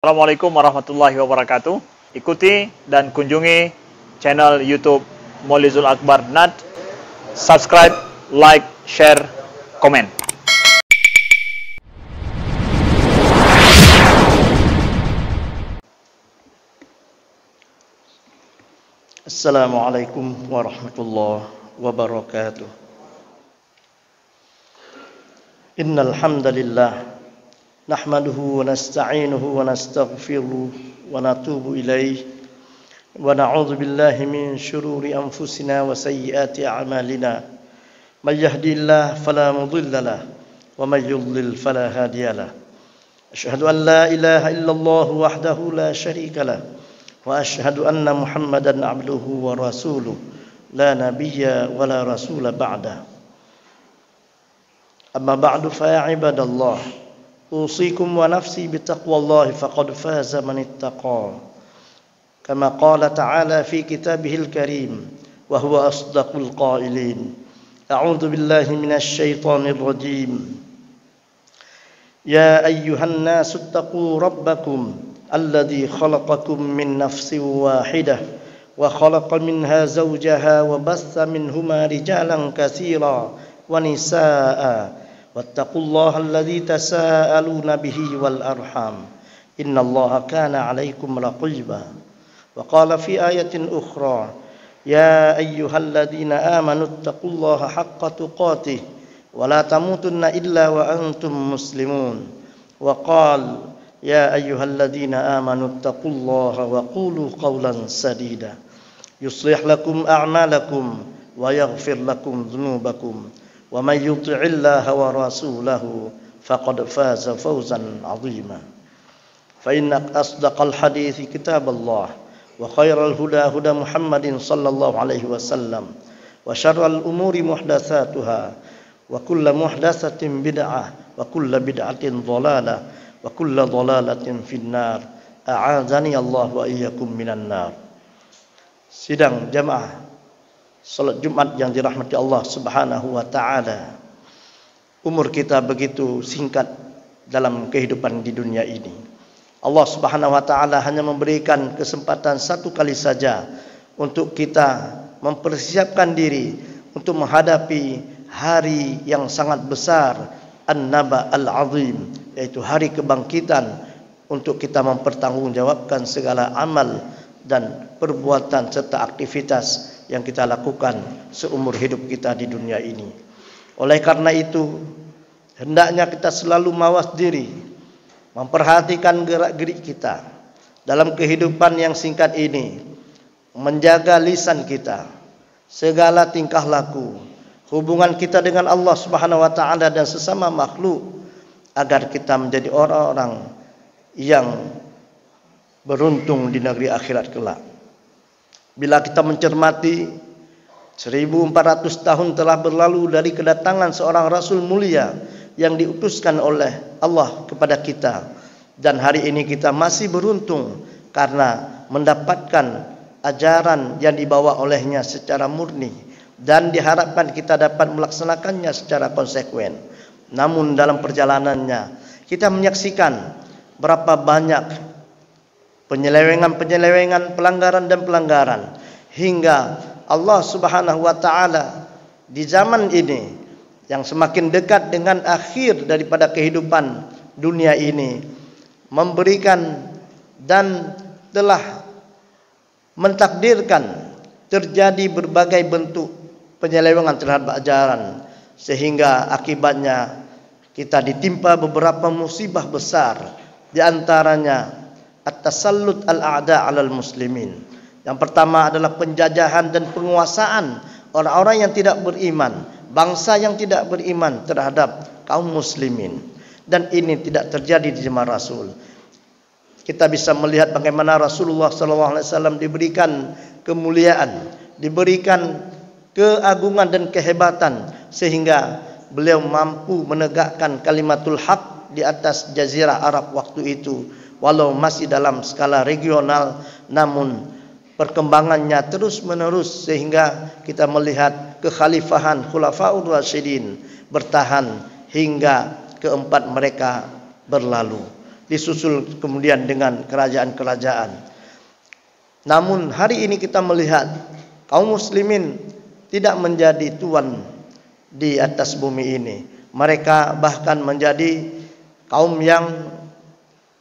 Assalamualaikum warahmatullahi wabarakatuh. Ikuti dan kunjungi channel YouTube Maulizul Akbar NAD. Subscribe, like, share, komen. Assalamualaikum warahmatullahi wabarakatuh. Innal hamdalillah nahmaduhu wa nasta'inuhu wa nastaghfiruh wa natubu ilaih wa na'udzu billahi min shururi anfusina wa sayyiati a'malina. May yahdihillahu fala mudilla lahu wa may yudlil fala hadiya lahu. Asyhadu an la ilaha illallah wahdahu la syarika lahu wa asyhadu anna Muhammadan abduhu wa rasuluh la nabiyya wa la rasula ba'da. Amma ba'du fa ya ibadallah, usikum wa nafsi bitaqwallahi faqad faza man ittaqa. Kama qala ta'ala fi kitabihil karim wa huwa asdaqul qailin. A'udzu billahi minasy syaithanir rajim. Ya ayyuhan nasu ittaqu rabbakum alladzi khalaqakum min nafsin wahidah wa khalaqa minha zawjaha wa bassa minhuma rijalan katsiran wa nisaa'a. Wattaqullaha alladzi tasaaluna bihi wal arham innallaha kana 'alaikum raqiba. Wa qala fi ayatin ukhra ya ayyuhalladzina amanu taqullaha haqqa tuqatih wa la tamutunna illa wa antum muslimun. Wa qala ya ayyuhalladzina amanu taqullaha wa qulu qawlan sadida yuslih lakum a'malakum wa yaghfir lakum dhunubakum. Wa may yuti'illaha wa rasulahu faqad faza fawzan 'azima. Fa inna asdaqal hadithi kitaballah wa khairal huda huda Muhammadin sallallahu alaihi wasallam wa syarral umuri muhdatsatuha wa kullu muhdatsatin bid'ah wa kullu bid'atin dhalalah wa kullu dhalalatin finnar. A'adzani Allah wa iyyakum minan nar. Sidang jamaah salat Jumat yang dirahmati Allah Subhanahu wa taala. Umur kita begitu singkat dalam kehidupan di dunia ini. Allah Subhanahu wa taala hanya memberikan kesempatan satu kali saja untuk kita mempersiapkan diri untuk menghadapi hari yang sangat besar, An-Naba Al-Azim, yaitu hari kebangkitan, untuk kita mempertanggungjawabkan segala amal dan perbuatan serta aktivitas yang kita lakukan seumur hidup kita di dunia ini. Oleh karena itu, hendaknya kita selalu mawas diri, memperhatikan gerak-gerik kita dalam kehidupan yang singkat ini, menjaga lisan kita, segala tingkah laku, hubungan kita dengan Allah Subhanahu wa taala dan sesama makhluk, agar kita menjadi orang-orang yang beruntung di negeri akhirat kelak. Bila kita mencermati 1400 tahun telah berlalu dari kedatangan seorang Rasul mulia yang diutuskan oleh Allah kepada kita, dan hari ini kita masih beruntung karena mendapatkan ajaran yang dibawa olehnya secara murni, dan diharapkan kita dapat melaksanakannya secara konsekuen. Namun dalam perjalanannya kita menyaksikan berapa banyak penyelewengan, pelanggaran dan pelanggaran, hingga Allah Subhanahu wa taala di zaman ini yang semakin dekat dengan akhir daripada kehidupan dunia ini memberikan dan telah mentakdirkan terjadi berbagai bentuk penyelewengan terhadap ajaran, sehingga akibatnya kita ditimpa beberapa musibah besar, di antaranya at-tasallut al-a'da 'alal muslimin. Yang pertama adalah penjajahan dan penguasaan orang-orang yang tidak beriman, bangsa yang tidak beriman terhadap kaum muslimin. Dan ini tidak terjadi di zaman Rasul. Kita bisa melihat bagaimana Rasulullah SAW diberikan kemuliaan, diberikan keagungan dan kehebatan, sehingga beliau mampu menegakkan kalimatul haq di atas jazirah Arab waktu itu. Walau masih dalam skala regional, namun perkembangannya terus menerus, sehingga kita melihat kekhalifahan Khulafaur Rasyidin bertahan hingga keempat mereka berlalu. disusul kemudian dengan kerajaan-kerajaan. Namun hari ini kita melihat kaum muslimin tidak menjadi tuan di atas bumi ini. Mereka bahkan menjadi kaum yang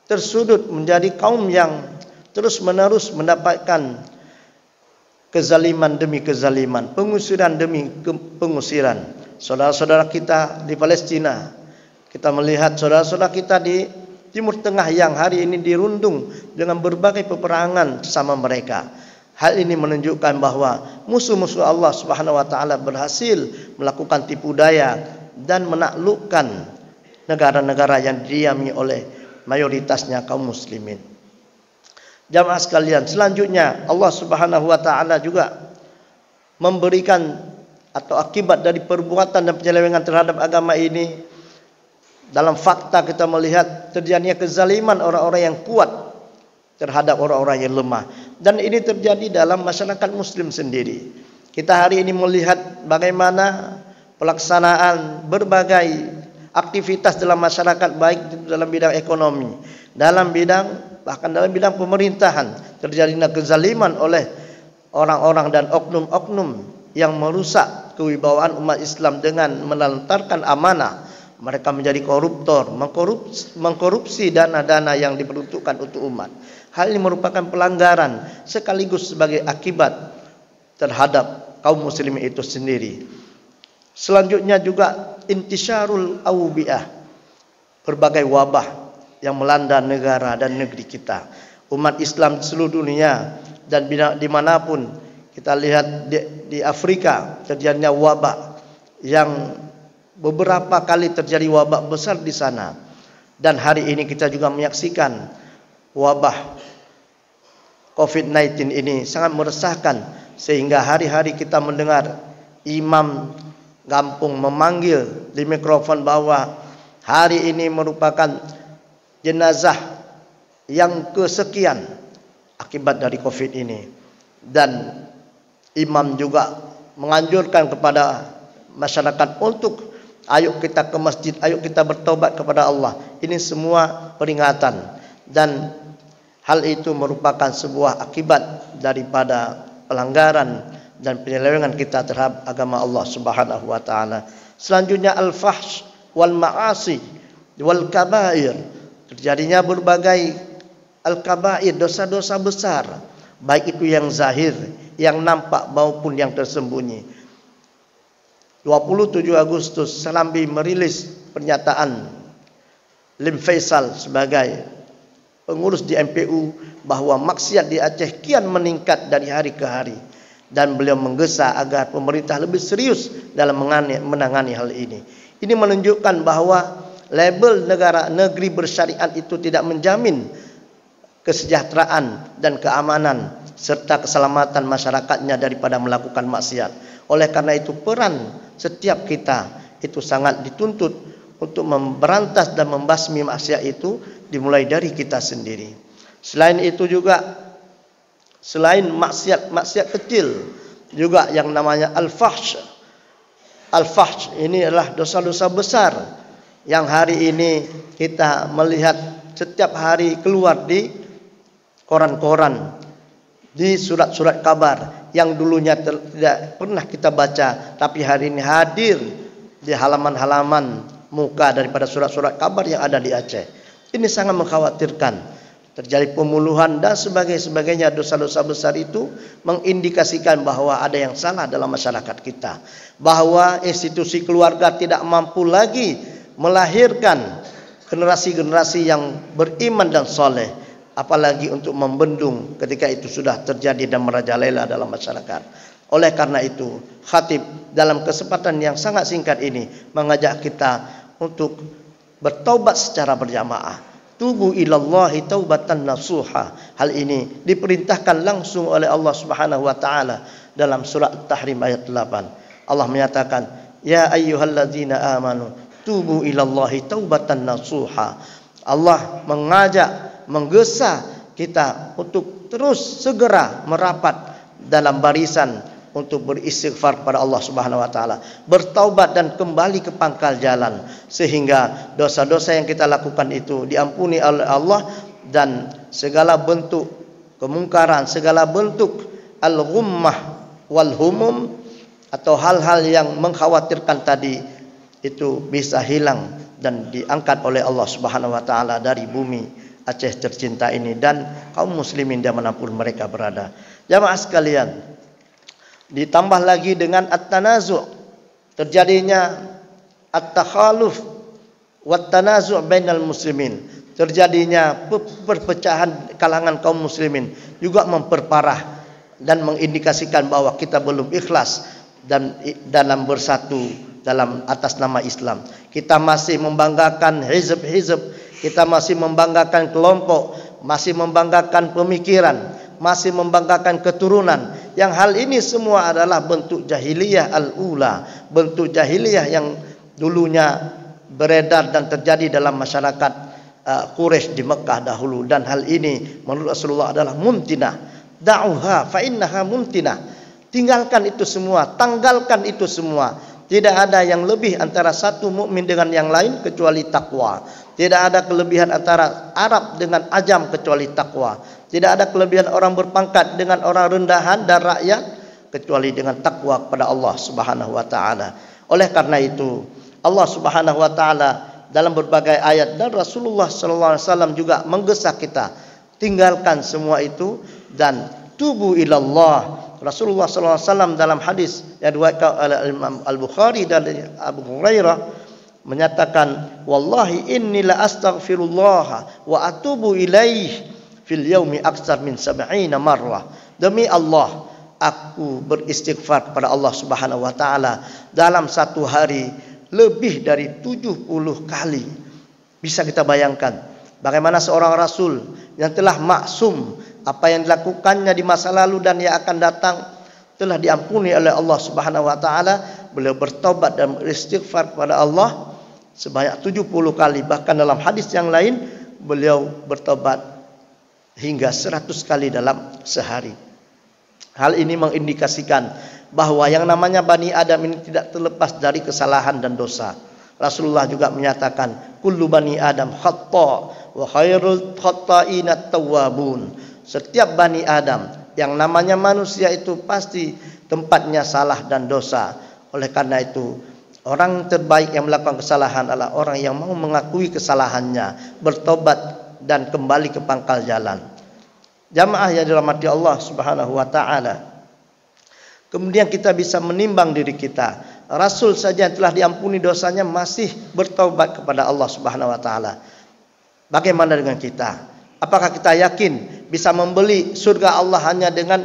tersudut, menjadi kaum yang terus-menerus mendapatkan kezaliman demi kezaliman, pengusiran demi pengusiran. Saudara-saudara kita di Palestina, kita melihat saudara-saudara kita di Timur Tengah yang hari ini dirundung dengan berbagai peperangan sama mereka. Hal ini menunjukkan bahwa musuh-musuh Allah Subhanahu wa taala berhasil melakukan tipu daya dan menaklukkan negara-negara yang didiami oleh mayoritasnya kaum muslimin. Jamaah sekalian, selanjutnya Allah Subhanahu wa taala juga memberikan atau akibat dari perbuatan dan penyelewengan terhadap agama ini. Dalam fakta kita melihat terjadinya kezaliman orang-orang yang kuat terhadap orang-orang yang lemah, dan ini terjadi dalam masyarakat muslim sendiri. Kita hari ini melihat bagaimana pelaksanaan berbagai aktivitas dalam masyarakat, baik dalam bidang ekonomi, bahkan dalam bidang pemerintahan, terjadinya kezaliman oleh orang-orang dan oknum-oknum yang merusak kewibawaan umat Islam dengan menelantarkan amanah. Mereka menjadi koruptor, mengkorupsi dana-dana yang diperuntukkan untuk umat. Hal ini merupakan pelanggaran sekaligus sebagai akibat terhadap kaum muslimin itu sendiri. Selanjutnya juga intisyarul awbi'ah, berbagai wabah yang melanda negara dan negeri kita. Umat Islam di seluruh dunia dan dimanapun kita lihat di Afrika terjadinya wabah yang beberapa kali terjadi wabah besar di sana. Dan hari ini kita juga menyaksikan wabah COVID-19 ini sangat meresahkan, sehingga hari-hari kita mendengar imam kampung memanggil di mikrofon bahwa hari ini merupakan jenazah yang kesekian akibat dari COVID ini. Dan imam juga menganjurkan kepada masyarakat untuk ayo kita ke masjid, ayo kita bertobat kepada Allah. Ini semua peringatan, dan hal itu merupakan sebuah akibat daripada pelanggaran dan penyelewengan kita terhadap agama Allah Subhanahu wa taala. Selanjutnya al-fahsh wal ma'asi wal kabair. Terjadinya berbagai al-kabair, dosa-dosa besar, baik itu yang zahir, yang nampak maupun yang tersembunyi. 27 Agustus Selambi merilis pernyataan Lim Faisal sebagai pengurus di MPU bahwa maksiat di Aceh kian meningkat dari hari ke hari, dan beliau menggesa agar pemerintah lebih serius dalam menangani hal ini. Ini menunjukkan bahwa label negeri bersyariat itu tidak menjamin kesejahteraan dan keamanan serta keselamatan masyarakatnya daripada melakukan maksiat. Oleh karena itu peran setiap kita itu sangat dituntut untuk memberantas dan membasmi maksiat itu dimulai dari kita sendiri. Selain itu juga, selain maksiat kecil, juga yang namanya al-fahsh. Al-fahsh ini adalah dosa-dosa besar yang hari ini kita melihat setiap hari keluar di koran-koran, di surat-surat kabar yang dulunya tidak pernah kita baca, tapi hari ini hadir di halaman-halaman muka daripada surat-surat kabar yang ada di Aceh. Ini sangat mengkhawatirkan. Terjadi pembunuhan dan sebagainya, dosa-dosa besar itu mengindikasikan bahwa ada yang salah dalam masyarakat kita, bahwa institusi keluarga tidak mampu lagi melahirkan generasi-generasi yang beriman dan soleh, apalagi untuk membendung ketika itu sudah terjadi dan merajalela dalam masyarakat. Oleh karena itu, khatib dalam kesempatan yang sangat singkat ini mengajak kita untuk bertaubat secara berjamaah. Tubu ilallahi taubatan nasuha. Hal ini diperintahkan langsung oleh Allah Subhanahu wa taala dalam surah At-Tahrim ayat 8. Allah menyatakan, "Ya ayyuhalladzina amanu tubu ilallahi taubatan nasuha." Allah mengajak, menggesa kita untuk terus segera merapat dalam barisan untuk beristighfar kepada Allah Subhanahu wa taala, bertaubat dan kembali ke pangkal jalan, sehingga dosa-dosa yang kita lakukan itu diampuni oleh Allah, dan segala bentuk kemungkaran, segala bentuk al-ghummah wal humum atau hal-hal yang mengkhawatirkan tadi itu bisa hilang dan diangkat oleh Allah Subhanahu wa taala dari bumi Aceh tercinta ini dan kaum muslimin dimanapun mereka berada. Jamaah sekalian, ditambah lagi dengan at-tanazu', terjadinya at-takhaluf wat tanazu' bainal muslimin, terjadinya perpecahan kalangan kaum muslimin juga memperparah dan mengindikasikan bahwa kita belum ikhlas dan dalam bersatu dalam atas nama Islam. Kita masih membanggakan hizb-hizb, kita masih membanggakan kelompok, masih membanggakan pemikiran, masih membanggakan keturunan. Yang hal ini semua adalah bentuk jahiliyah al-ula, bentuk jahiliyah yang dulunya beredar dan terjadi dalam masyarakat Quraisy di Mekah dahulu. Dan hal ini menurut Rasulullah adalah mumtinah. Da'uha fa innaha mumtinah. Tinggalkan itu semua, tanggalkan itu semua. Tidak ada yang lebih antara satu mukmin dengan yang lain kecuali takwa. Tidak ada kelebihan antara Arab dengan Ajam kecuali takwa. Tidak ada kelebihan orang berpangkat dengan orang rendahan dan rakyat kecuali dengan takwa kepada Allah Subhanahu wa taala. Oleh karena itu, Allah Subhanahu wa taala dalam berbagai ayat dan Rasulullah sallallahu alaihi wasallam juga menggesa kita, tinggalkan semua itu dan tubu ilallah. Rasulullah sallallahu alaihi wasallam dalam hadis yang diriwayatkan oleh Imam Al-Bukhari dari Abu Hurairah menyatakan, wallahi inni la astaghfirullah wa atubu ilaih fil yaumi aktsar min 70 marrah. Demi Allah, aku beristighfar kepada Allah Subhanahu wa taala dalam satu hari lebih dari 70 kali. Bisa kita bayangkan bagaimana seorang rasul yang telah maksum, apa yang dilakukannya di masa lalu dan yang akan datang telah diampuni oleh Allah Subhanahu wa taala. Beliau bertobat dan beristighfar kepada Allah sebanyak 70 kali. Bahkan dalam hadis yang lain beliau bertobat hingga 100 kali dalam sehari. Hal ini mengindikasikan bahwa yang namanya Bani Adam ini tidak terlepas dari kesalahan dan dosa. Rasulullah juga menyatakan, kullu bani Adam khata wa khairul khata'ina at-tawwabun. Setiap Bani Adam, yang namanya manusia itu pasti tempatnya salah dan dosa. Oleh karena itu, orang terbaik yang melakukan kesalahan adalah orang yang mau mengakui kesalahannya, bertobat dan kembali ke pangkal jalan. Jamaah yang dirahmati Allah Subhanahu wa taala. Kemudian kita bisa menimbang diri kita. Rasul saja yang telah diampuni dosanya masih bertobat kepada Allah Subhanahu wa taala. Bagaimana dengan kita? Apakah kita yakin bisa membeli surga Allah hanya dengan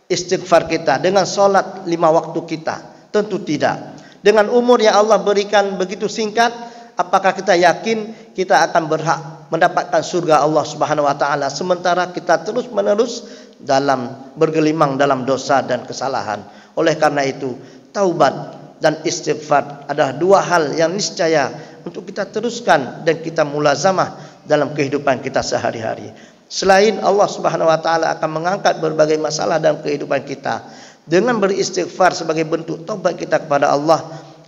istighfar kita, dengan sholat 5 waktu kita? Tentu tidak. Dengan umur yang Allah berikan begitu singkat, apakah kita yakin kita akan berhak mendapatkan surga Allah Subhanahu wa taala sementara kita terus-menerus dalam bergelimang dalam dosa dan kesalahan? Oleh karena itu, taubat dan istighfar adalah dua hal yang niscaya untuk kita teruskan dan kita mulazamah dalam kehidupan kita sehari-hari. Selain Allah Subhanahu wa taala akan mengangkat berbagai masalah dalam kehidupan kita, dengan beristighfar sebagai bentuk taubat kita kepada Allah,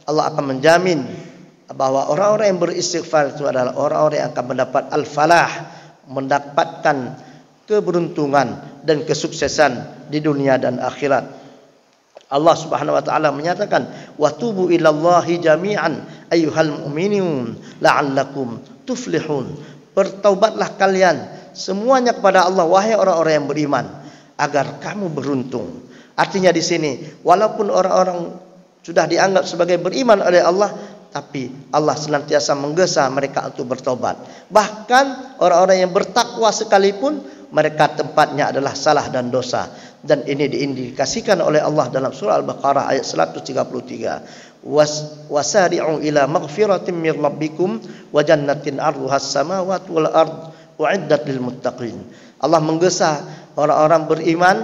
Allah akan menjamin bahwa orang-orang yang beristighfar itu adalah orang-orang yang akan mendapat al-falah, mendapatkan keberuntungan dan kesuksesan di dunia dan akhirat. Allah Subhanahu wa taala menyatakan, wa tubu ilallahi jami'an ayyuhal mu'minun la'allakum tuflihun. Bertaubatlah kalian semuanya kepada Allah, wahai orang-orang yang beriman, agar kamu beruntung. Artinya di sini, walaupun orang-orang sudah dianggap sebagai beriman oleh Allah, tapi Allah senantiasa menggesa mereka untuk bertobat. Bahkan orang-orang yang bertakwa sekalipun, mereka tempatnya adalah salah dan dosa. Dan ini diindikasikan oleh Allah dalam surah Al-Baqarah ayat 133. Wasari'u ila maghfiratin mir rabbikum wa jannatin 'arduhas samawati wal ard u'iddat lil muttaqin. Allah menggesa orang-orang beriman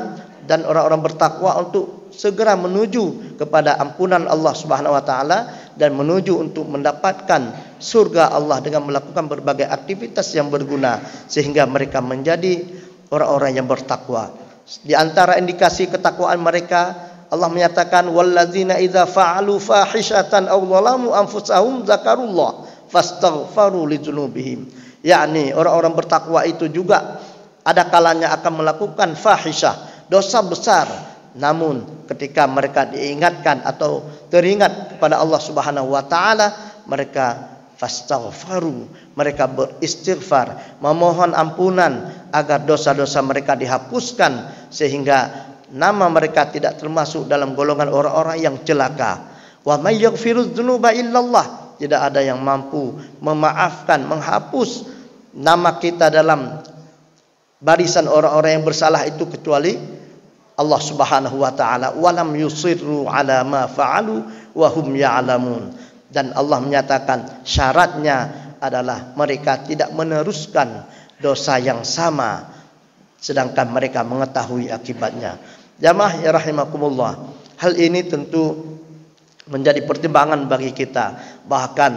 dan orang-orang bertakwa untuk segera menuju kepada ampunan Allah Subhanahu wa taala dan menuju untuk mendapatkan surga Allah dengan melakukan berbagai aktivitas yang berguna sehingga mereka menjadi orang-orang yang bertakwa. Di antara indikasi ketakwaan mereka, Allah menyatakan walladzina idza fa'alu fahishatan aw zalamu anfusahum zakarullah fastaghfaru lidzunubihim. Yakni orang-orang bertakwa itu juga ada kalanya akan melakukan fahisyah, dosa besar, namun ketika mereka diingatkan atau teringat kepada Allah Subhanahu wa taala, mereka fastaghfaru, mereka beristighfar, memohon ampunan agar dosa-dosa mereka dihapuskan sehingga nama mereka tidak termasuk dalam golongan orang-orang yang celaka. Wa may yaghfirudz dzunuba illallah, tidak ada yang mampu memaafkan, menghapus nama kita dalam barisan orang-orang yang bersalah itu kecuali Allah Subhanahu wa taala. Walam yusirru ala ma fa'alu wa hum ya'lamun. Dan Allah menyatakan syaratnya adalah mereka tidak meneruskan dosa yang sama sedangkan mereka mengetahui akibatnya. Jamaah ya rahimakumullah, hal ini tentu menjadi pertimbangan bagi kita. Bahkan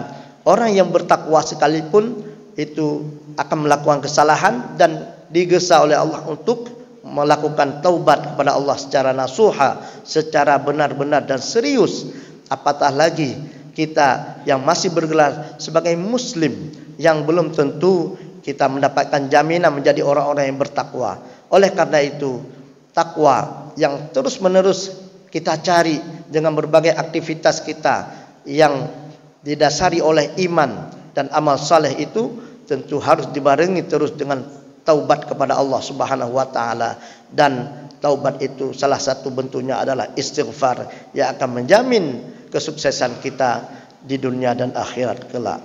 orang yang bertakwa sekalipun itu akan melakukan kesalahan dan digesa oleh Allah untuk melakukan taubat kepada Allah secara nasuha, secara benar-benar dan serius. Apatah lagi kita yang masih bergelar sebagai muslim yang belum tentu kita mendapatkan jaminan menjadi orang-orang yang bertakwa. Oleh karena itu, takwa yang terus-menerus kita cari dengan berbagai aktivitas kita yang didasari oleh iman dan amal saleh itu tentu harus dibarengi terus dengan taubat kepada Allah Subhanahu wa taala, dan taubat itu salah satu bentuknya adalah istighfar yang akan menjamin kesuksesan kita di dunia dan akhirat kelak.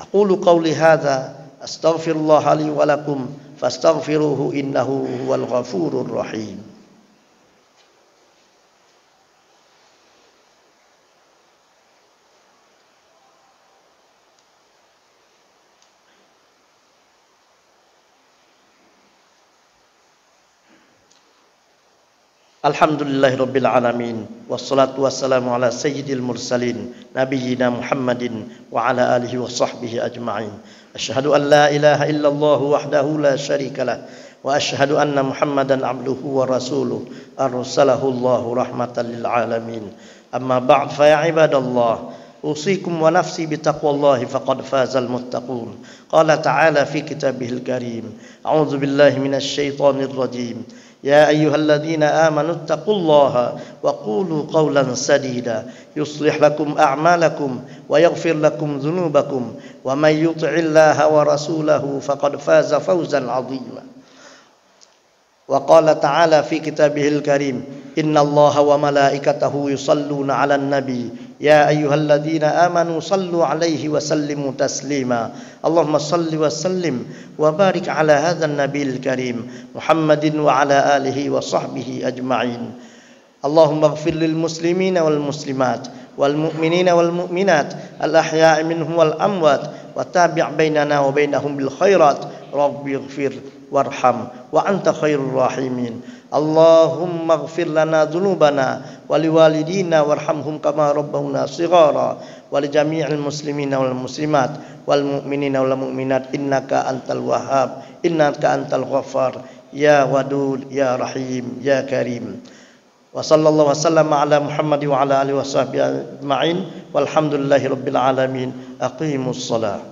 Aqulu qauli hadza astaghfirullah li wa lakum fastaghfiruhu innahu huwal ghafurur rahim. Alhamdulillahirabbil alamin wassalatu wassalamu ala sayyidil mursalin nabiyyina Muhammadin wa ala alihi wa sahbihi ajma'in. Asyhadu an la ilaha illallah wahdahu la syarikalah wa asyhadu anna Muhammadan abduhu wa rasuluh arsalahu Allahu rahmatan lil alamin. Amma ba'd, fa ya ibadallah, usikum wa nafsi bitaqwallahi faqad fazal muttaqun. Qala ta'ala fi kitabihil karim, a'udzu billahi minasy syaithanir rajim. يا أيها الذين آمنوا اتقوا الله وقولوا قولا سديدا يصلح لكم أعمالكم ويغفر لكم ذنوبكم ومن يطع الله ورسوله فقد فاز فوزا عظيما. وقال تعالى في كتابه الكريم إن الله وملائكته يصلون على النبي يا أيها الذين آمنوا صلوا عليه وسلموا تسليما. اللهم صل وسلم وبارك على هذا النبي الكريم محمد وعلى آله وصحبه أجمعين. اللهم اغفر للمسلمين والمسلمات والمؤمنين والمؤمنات الأحياء منهم والأموات وتابع بيننا وبينهم بالخيرات رب اغفر وارحم وأنت خير الراحمين. اللهم اغفر لنا ذنوبنا ولوالدينا وارحمهم كما ربونا صغارا ولجميع المسلمين والمسلمات والمؤمنين والمؤمنات إنك أنت الوهاب إنك أنت الغفار يا ودود يا رحيم يا كريم. وصلى الله وسلم على محمد وعلى آله وصحبه أجمعين والحمد لله رب العالمين. أقيموا الصلاة.